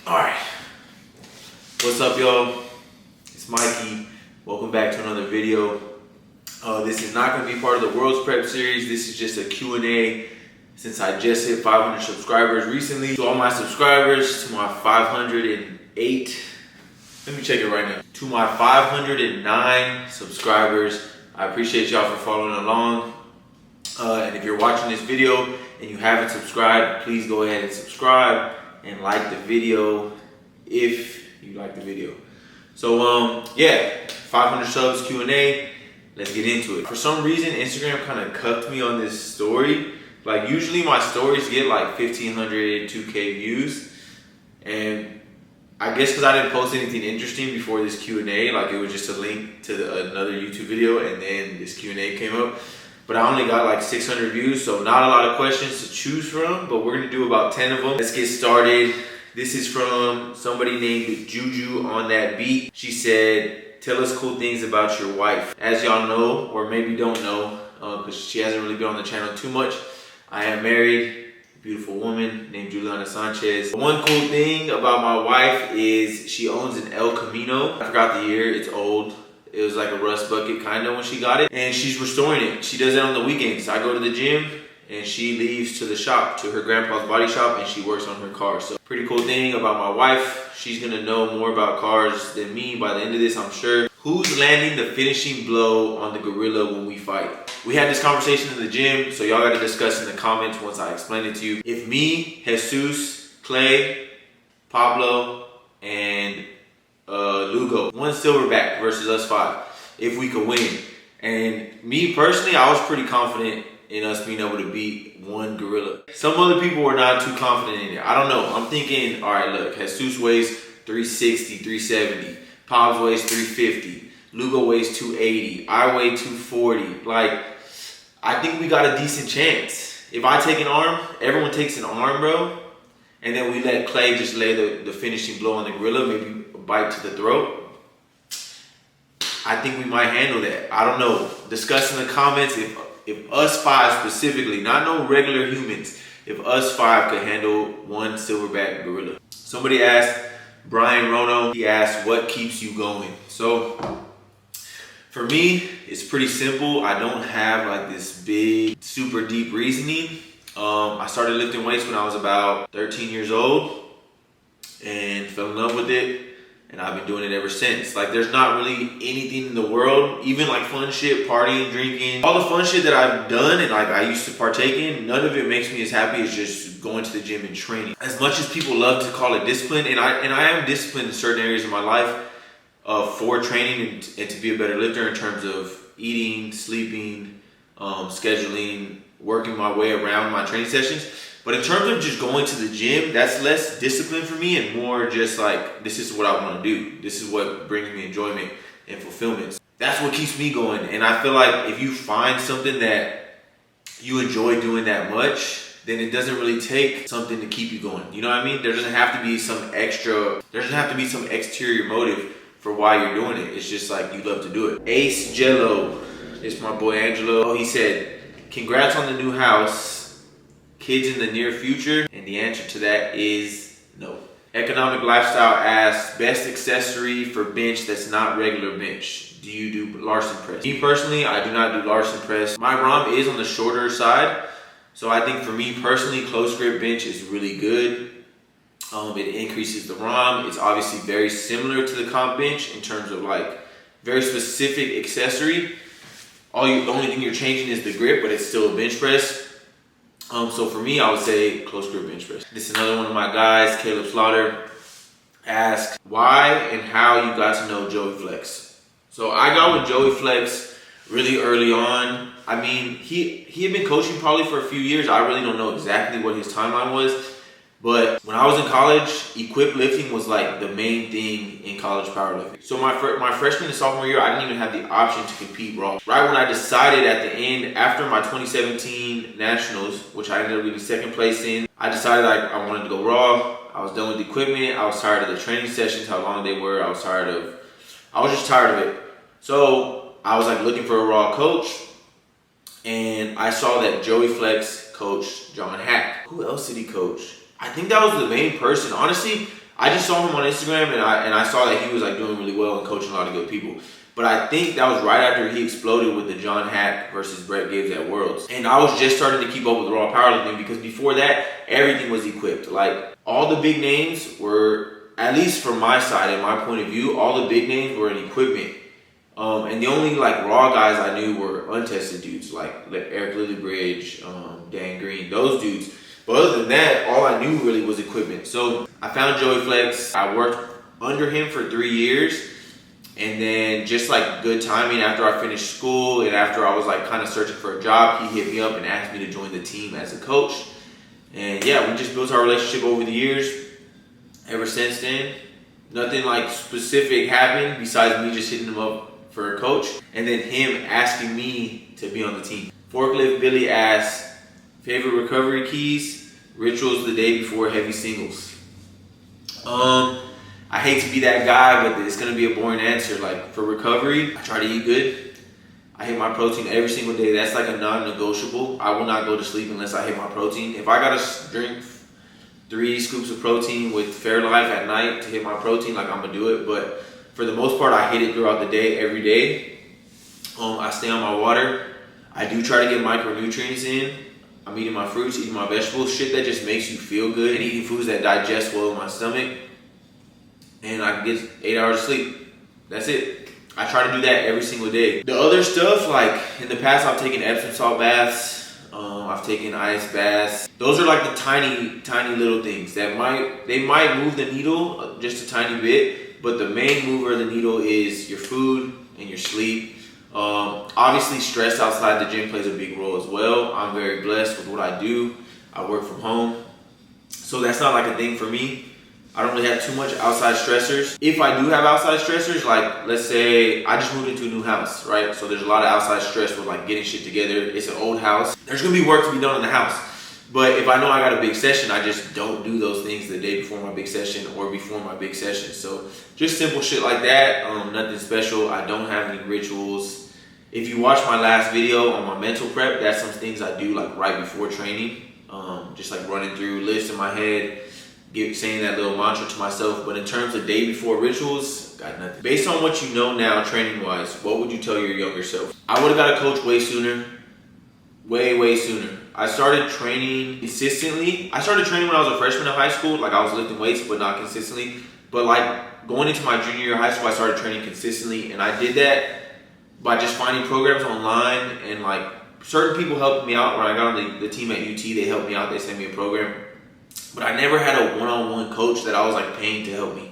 Alright, what's up y'all? It's Mikey. Welcome back to another video. This is not going to be part of the World's Prep series. This is just a Q&A since I just hit 500 subscribers recently. To all my subscribers, to my 508, let me check it right now. To my 509 subscribers, I appreciate y'all for following along. And if you're watching this video and you haven't subscribed, please go ahead and subscribe and like the video if you like the video. So yeah, 500 subs Q&A. Let's get into it. For some reason, Instagram kind of cuffed me on this story. Like usually my stories get like 1,500, 2K views. And I guess because I didn't post anything interesting before this Q&A, like it was just a link to another YouTube video and then this Q&A came up. But I only got like 600 views, so not a lot of questions to choose from, but we're gonna do about 10 of them. Let's get started. This is from somebody named Juju on that beat. She said, tell us cool things about your wife. As y'all know, or maybe don't know, because she hasn't really been on the channel too much, I am married, a beautiful woman named Juliana Sanchez. One cool thing about my wife is she owns an El Camino. I forgot the year, it's old. It was like a rust bucket kind of when she got it. And she's restoring it. She does it on the weekends. I go to the gym and she leaves to the shop, to her grandpa's body shop, and she works on her car. So pretty cool thing about my wife. She's gonna know more about cars than me by the end of this, I'm sure. Who's landing the finishing blow on the gorilla when we fight? We had this conversation in the gym, so y'all gotta discuss in the comments once I explain it to you. If me, Jesus, Clay, Pablo, and Lugo, one silverback versus us five, if we could win. And me personally, I was pretty confident in us being able to beat one gorilla. Some other people were not too confident in it. I don't know. I'm thinking, all right, look, Jesus weighs 360, 370. Pops weighs 350. Lugo weighs 280. I weigh 240. Like, I think we got a decent chance. If I take an arm, everyone takes an arm, bro. And then we let Clay just lay the finishing blow on the gorilla, maybe a bite to the throat. I think we might handle that. I don't know. Discuss in the comments if us five specifically, not no regular humans, if us five could handle one silverback gorilla. Somebody asked, Brian Rono, he asked, what keeps you going? So for me, it's pretty simple. I don't have like this big, super deep reasoning. I started lifting weights when I was about 13 years old and fell in love with it. And I've been doing it ever since. Like there's not really anything in the world, even like fun shit, partying, drinking, all the fun shit that I've done and like I used to partake in, none of it makes me as happy as just going to the gym and training. As much as people love to call it discipline, and I am disciplined in certain areas of my life for training and to be a better lifter in terms of eating, sleeping, scheduling, working my way around my training sessions. But in terms of just going to the gym, that's less discipline for me and more just like, this is what I want to do. This is what brings me enjoyment and fulfillment. That's what keeps me going. And I feel like if you find something that you enjoy doing that much, then it doesn't really take something to keep you going. You know what I mean? There doesn't have to be some exterior motive for why you're doing it. It's just like you love to do it. Ace Jello, it's my boy Angelo. Oh, he said, congrats on the new house. Kids in the near future? And the answer to that is no. Economic Lifestyle asks, best accessory for bench that's not regular bench. Do you do Larson press? Me personally, I do not do Larson press. My ROM is on the shorter side. So I think for me personally, close grip bench is really good. It increases the ROM. It's obviously very similar to the comp bench in terms of like very specific accessory. The only thing you're changing is the grip, but it's still a bench press. So for me, I would say close grip bench press. This is another one of my guys, Caleb Slaughter, asked why and how you got to know Joey Flex. So I got with Joey Flex really early on. I mean, he had been coaching probably for a few years. I really don't know exactly what his timeline was. But when I was in college, equipped lifting was like the main thing in college powerlifting. So my freshman and sophomore year, I didn't even have the option to compete raw. Right when I decided at the end, after my 2017 Nationals, which I ended up getting second place in, I decided I wanted to go raw. I was done with the equipment. I was tired of the training sessions, how long they were. I was just tired of it. So I was like looking for a raw coach. And I saw that Joey Flex coached John Hack. Who else did he coach? I think that was the main person. Honestly, I just saw him on Instagram, and I saw that he was like doing really well and coaching a lot of good people. But I think that was right after he exploded with the John Hack versus Brett Gibbs at Worlds. And I was just starting to keep up with raw powerlifting, because before that, everything was equipped. Like, all the big names were, at least from my side and my point of view, all the big names were in equipment. And the only like raw guys I knew were untested dudes, like Eric Lillibridge, Dan Green, those dudes. But other than that, all I knew really was equipment. So I found Joey Flex. I worked under him for 3 years. And then just like good timing, after I finished school and after I was like kind of searching for a job, he hit me up and asked me to join the team as a coach. And yeah, we just built our relationship over the years. Ever since then, nothing like specific happened besides me just hitting him up for a coach, and then him asking me to be on the team. Forklift Billy asks, favorite recovery keys, rituals the day before heavy singles. I hate to be that guy, but it's gonna be a boring answer. Like, for recovery, I try to eat good. I hit my protein every single day. That's like a non-negotiable. I will not go to sleep unless I hit my protein. If I gotta drink 3 scoops of protein with Fairlife at night to hit my protein, like, I'm gonna do it. But for the most part, I hit it throughout the day, every day. I stay on my water. I do try to get micronutrients in. I'm eating my fruits, eating my vegetables, shit that just makes you feel good, and eating foods that digest well in my stomach. And I get 8 hours of sleep. That's it. I try to do that every single day. The other stuff, like in the past, I've taken Epsom salt baths. I've taken ice baths. Those are like the tiny little things that might move the needle just a tiny bit, but the main mover of the needle is your food and your sleep. Obviously, stress outside the gym plays a big role as well. I'm very blessed with what I do. I work from home, so that's not like a thing for me. I don't really have too much outside stressors. If I do have outside stressors, like let's say I just moved into a new house, right? So there's a lot of outside stress with like getting shit together. It's an old house. There's gonna be work to be done in the house. But if I know I got a big session, I just don't do those things the day before my big session or before my big session. So just simple shit like that, nothing special. I don't have any rituals. If you watch my last video on my mental prep, that's some things I do like right before training. Just like running through lists in my head, saying that little mantra to myself. But in terms of day before rituals, got nothing. Based on what you know now, training wise, what would you tell your younger self? I would have got a coach way sooner. Way sooner. I started training consistently. I started training when I was a freshman in high school. Like, I was lifting weights, but not consistently. But like going into my junior year of high school, I started training consistently. And I did that by just finding programs online, and like certain people helped me out. When I got on the team at UT, they helped me out. They sent me a program. But I never had a one-on-one coach that I was like paying to help me.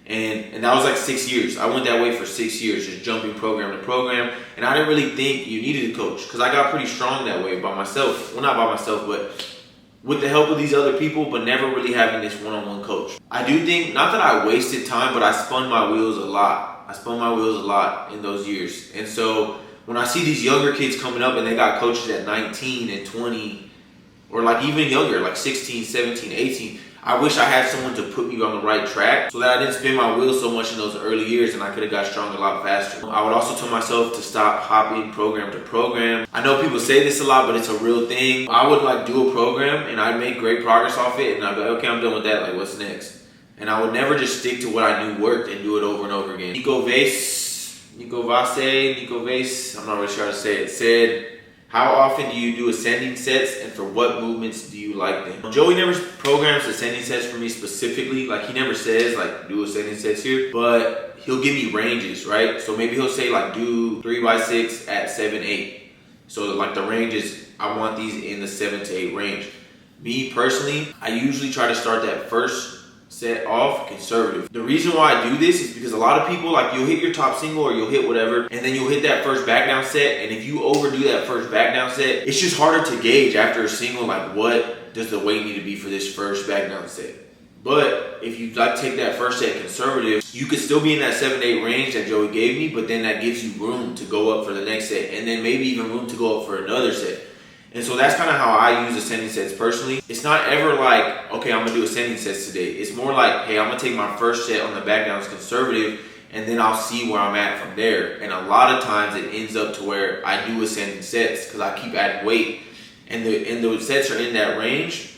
And that was like 6 years. I went that way for 6 years, just jumping program to program. And I didn't really think you needed a coach, because I got pretty strong that way by myself. Well, not by myself, but with the help of these other people, but never really having this one-on-one coach. I do think, not that I wasted time, but I spun my wheels a lot. I spun my wheels a lot in those years. And so when I see these younger kids coming up and they got coaches at 19 and 20, or like even younger, like 16, 17, 18, I wish I had someone to put me on the right track so that I didn't spin my wheels so much in those early years, and I could have got strong a lot faster. I would also tell myself to stop hopping program to program. I know people say this a lot, but it's a real thing. I would like do a program and I'd make great progress off it, and I'd be like, okay, I'm done with that, like what's next? And I would never just stick to what I knew worked and do it over and over again. Nico Vase, I'm not really sure how to say it, said, how often do you do ascending sets, and for what movements do you like them? Joey never programs ascending sets for me specifically. Like, he never says like do ascending sets here, but he'll give me ranges, right? So maybe he'll say like do 3x6 at 7-8. So like the range is, I want these in the 7 to 8 range. Me personally, I usually try to start that first set off conservative. The reason why I do this is because a lot of people, like, you'll hit your top single or you'll hit whatever, and then you'll hit that first back down set, and if you overdo that first back down set, it's just harder to gauge after a single, like, what does the weight need to be for this first back down set. But if you like take that first set conservative, you could still be in that 7-8 range that Joey gave me, but then that gives you room to go up for the next set, and then maybe even room to go up for another set. And so that's kind of how I use ascending sets personally. It's not ever like, okay, I'm gonna do ascending sets today. It's more like, hey, I'm gonna take my first set on the back downs conservative, and then I'll see where I'm at from there. And a lot of times it ends up to where I do ascending sets because I keep adding weight, and the sets are in that range.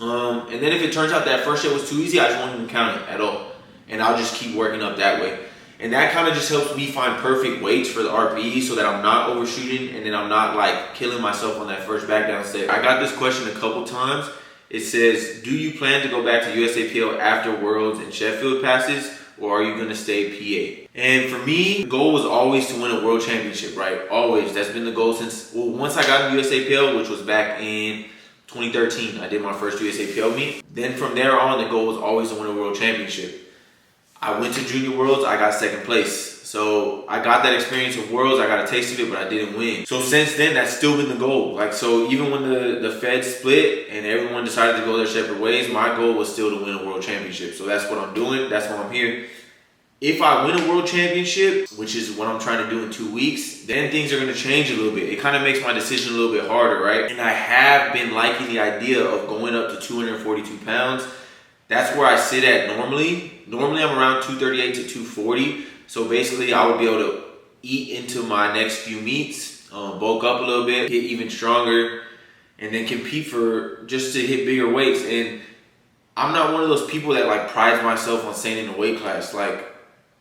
And then if it turns out that first set was too easy, I just won't even count it at all. And I'll just keep working up that way. And that kind of just helps me find perfect weights for the RPE so that I'm not overshooting and then I'm not like killing myself on that first back down set. I got this question a couple times. It says, do you plan to go back to USAPL after Worlds and Sheffield passes, or are you going to stay PA? And for me, the goal was always to win a world championship, right? Always. That's been the goal since, well, once I got in USAPL, which was back in 2013. I did my first USAPL meet. Then from there on, the goal was always to win a world championship. I went to Junior Worlds, I got second place. So I got that experience of Worlds, I got a taste of it, but I didn't win. So since then, that's still been the goal. Like, so even when the Fed split and everyone decided to go their separate ways, my goal was still to win a world championship. So that's what I'm doing, that's why I'm here. If I win a world championship, which is what I'm trying to do in 2 weeks, then things are gonna change a little bit. It kind of makes my decision a little bit harder, right? And I have been liking the idea of going up to 242 pounds. That's where I sit at normally. Normally I'm around 238 to 240. So basically I would be able to eat into my next few meets, bulk up a little bit, get even stronger, and then compete for just to hit bigger weights. And I'm not one of those people that like prides myself on staying in a weight class. Like,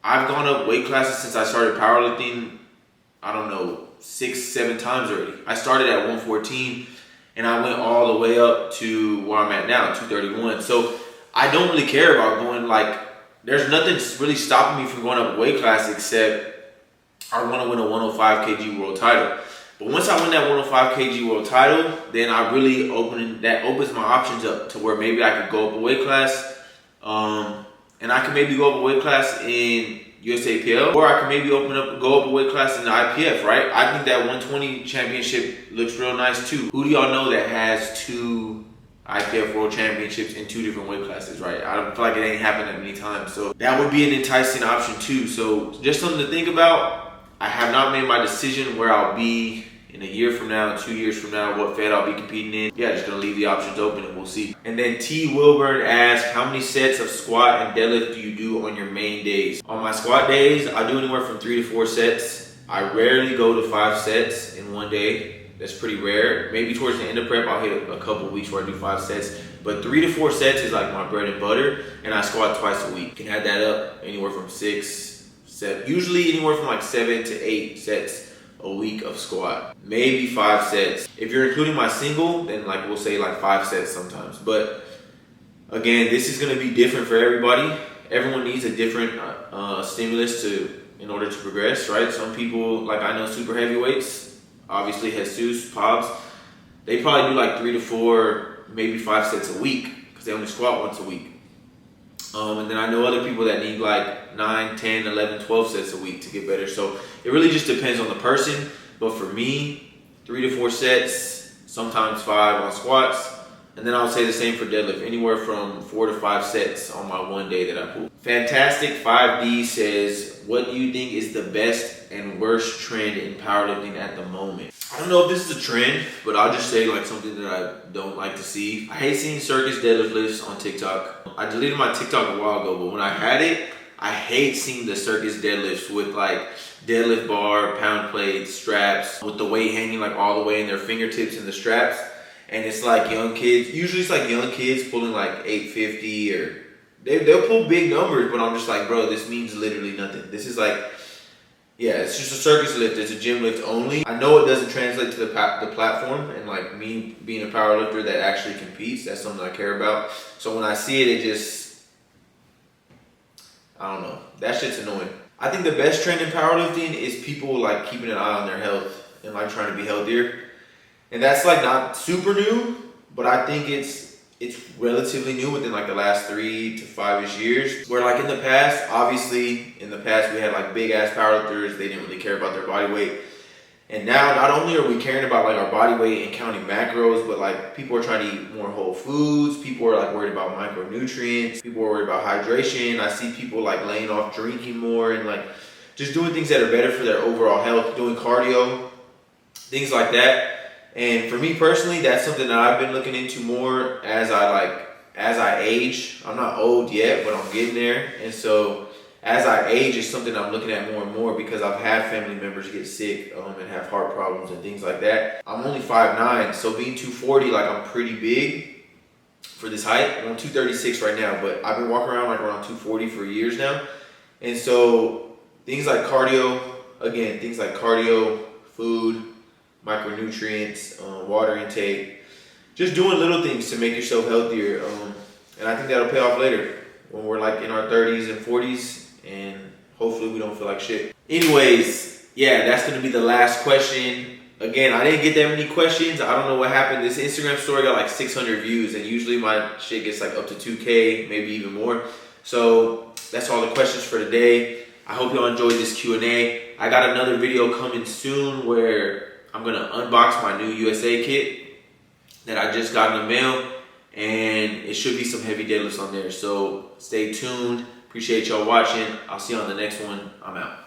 I've gone up weight classes since I started powerlifting, I don't know, 6-7 times already. I started at 114 and I went all the way up to where I'm at now, 231. So I don't really care about going like, there's nothing really stopping me from going up a weight class except I want to win a 105 kg world title. But once I win that 105 kg world title, then I really opens my options up to where maybe I could go up a weight class. And I can maybe go up a weight class in USAPL, or I can maybe go up a weight class in the IPF, right? I think that 120 championship looks real nice too. Who do y'all know that has 2 IPF World Championships in 2 different weight classes, right? I don't feel like it ain't happened that many times. So that would be an enticing option too. So just something to think about. I have not made my decision where I'll be in a year from now, 2 years from now, what Fed I'll be competing in. Yeah, just gonna leave the options open and we'll see. And then T. Wilburn asks, how many sets of squat and deadlift do you do on your main days? On my squat days, I do anywhere from 3 to 4 sets. I rarely go to 5 sets in one day. That's pretty rare. Maybe towards the end of prep, I'll hit a couple of weeks where I do 5 sets. But 3 to 4 sets is like my bread and butter. And I squat twice a week. You can add that up anywhere from 6, 7, usually anywhere from like 7 to 8 sets a week of squat. Maybe 5 sets. If you're including my single, then like we'll say like 5 sets sometimes. But again, this is gonna be different for everybody. Everyone needs a different stimulus in order to progress, right? Some people, like I know super heavyweights, obviously Jesus, Pops, they probably do like 3 to 4, maybe 5 sets a week because they only squat once a week. And then I know other people that need like 9, 10, 11, 12 sets a week to get better. So it really just depends on the person. But for me, 3 to 4 sets, sometimes 5 on squats. And then I would say the same for deadlift, anywhere from 4 to 5 sets on my one day that I pull. Fantastic 5D says, what do you think is the best and worst trend in powerlifting at the moment? I don't know if this is a trend, but I'll just say like something that I don't like to see. I hate seeing circus deadlift lifts on TikTok. I deleted my TikTok a while ago, but when I had it, I hate seeing the circus deadlifts with like deadlift bar, pound plates, straps, with the weight hanging like all the way in their fingertips and the straps. And it's like young kids, usually it's like young kids pulling like 850 or they'll pull big numbers, but I'm just like, bro, this means literally nothing. This is like, yeah, it's just a circus lift. It's a gym lift only. I know it doesn't translate to the platform, and like me being a powerlifter that actually competes, that's something I care about. So when I see it, it just, I don't know. That shit's annoying. I think the best trend in powerlifting is people like keeping an eye on their health and like trying to be healthier. And that's like not super new, but I think it's relatively new within like the last 3 to 5-ish years. Where like in the past, obviously in the past we had like big ass powerlifters, they didn't really care about their body weight. And now not only are we caring about like our body weight and counting macros, but like people are trying to eat more whole foods. People are like worried about micronutrients. People are worried about hydration. I see people like laying off drinking more and like just doing things that are better for their overall health, doing cardio, things like that. And for me personally, that's something that I've been looking into more as I age. I'm not old yet, but I'm getting there. And so as I age, it's something I'm looking at more and more because I've had family members get sick and have heart problems and things like that. I'm only 5'9", so being 240, like I'm pretty big for this height. I'm on 236 right now, but I've been walking around like around 240 for years now. And so things like cardio, again, things like cardio, food, micronutrients, water intake, just doing little things to make yourself healthier. And I think that'll pay off later when we're like in our 30s and 40s, and hopefully we don't feel like shit. Anyways, yeah, that's gonna be the last question. Again, I didn't get that many questions. I don't know what happened. This Instagram story got like 600 views, and usually my shit gets like up to 2K, maybe even more. So that's all the questions for today. I hope y'all enjoyed this Q&A. I got another video coming soon where I'm gonna unbox my new USA kit that I just got in the mail, and it should be some heavy deadlifts on there. So stay tuned. Appreciate y'all watching. I'll see you on the next one. I'm out.